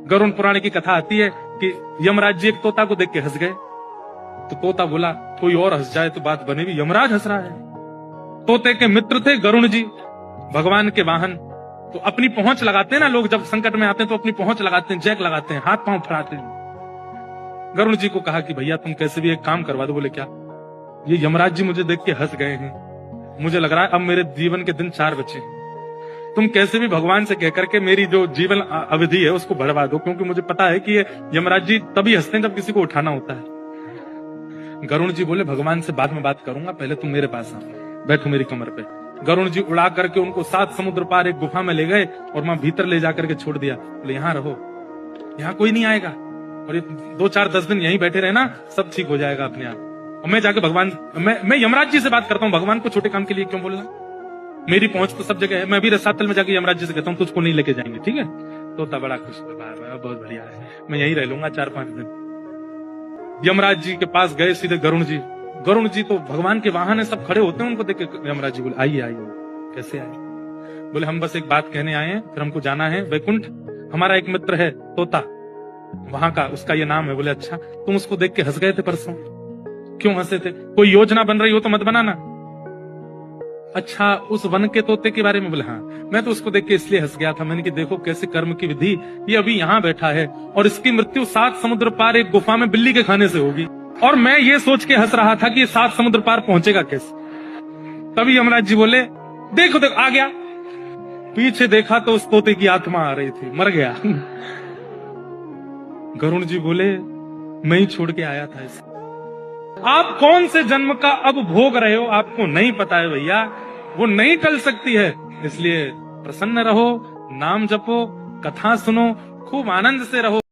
गरुड़ पुराण की कथा आती है कि यमराज जी एक तोता को देख के हंस गए। तो तोता बोला कोई और हंस जाए तो बात बनेगी, यमराज हंस रहा है। तोते के मित्र थे गरुड़ जी, भगवान के वाहन। तो अपनी पहुंच लगाते हैं ना लोग, जब संकट में आते हैं तो अपनी पहुंच लगाते हैं, जैक लगाते हैं, हाथ पांव फड़ाते हैं। गरुड़ जी को कहा कि भैया तुम कैसे भी एक काम करवा दो। बोले क्या? ये यमराज जी मुझे देख के हंस गए हैं, मुझे लग रहा है अब मेरे जीवन के दिन 4 बचे हैं। तुम कैसे भी भगवान से कहकर के मेरी जो जीवन अवधि है उसको बढ़वा दो, क्योंकि मुझे पता है कि ये यमराज जी तभी हंसते हैं जब किसी को उठाना होता है। गरुड़ जी बोले भगवान से बाद में बात करूंगा, पहले तुम मेरे पास आओ, बैठो मेरी कमर पे। गरुड़ जी उड़ा करके उनको 7 समुद्र पार एक गुफा में ले गए और वहां भीतर ले जाकर के छोड़ दिया। बोले यहाँ रहो, यहाँ कोई नहीं आएगा, और ये 2-4-10 दिन यहीं बैठे रहे ना, सब ठीक हो जाएगा अपने आप। और मैं जाके भगवान, मैं यमराज जी से बात करता हूँ, भगवान को छोटे काम के लिए क्यों बोलना? मेरी पहुंच तो सब जगह है। मैं भी रसातल में जाके यमराज जी से कहता हूँ तुझको नहीं लेके जाएंगे, ठीक है? तोता बड़ा खुश हुआ, बहुत बढ़िया है, मैं यहीं रह लूंगा 4-5 दिन। यमराज जी के पास गए सीधे गरुड़ जी। गरुड़ जी तो भगवान के वाहन है, सब खड़े होते हैं, उनको देख के यमराज जी बोले आइए आइए। कैसे आए? बोले हम बस एक बात कहने आए हैं, फिर हमको जाना है वैकुंठ। हमारा एक मित्र है तोता, वहां का, उसका ये नाम है। बोले अच्छा, तुम उसको देख के हंस गए थे परसों, क्यों हंसे थे? कोई योजना बन रही हो तो मत बनाना। अच्छा, उस वन के तोते के बारे में? बोले हाँ, मैं तो उसको देख के इसलिए हंस गया था, मैंने कि देखो कैसे कर्म की विधि, ये अभी यहाँ बैठा है और इसकी मृत्यु 7 समुद्र पार एक गुफा में बिल्ली के खाने से होगी, और मैं ये सोच के हंस रहा था कि ये 7 समुद्र पार पहुंचेगा कैसे। तभी यमराज जी बोले देखो देखो आ गया। पीछे देखा तो उस तोते की आत्मा आ रही थी, मर गया। गरुड़ जी बोले मैं ही छोड़ के आया था इसे। आप कौन से जन्म का अब भोग रहे हो आपको नहीं पता है भैया, वो नहीं टल सकती है। इसलिए प्रसन्न रहो, नाम जपो, कथा सुनो, खूब आनंद से रहो।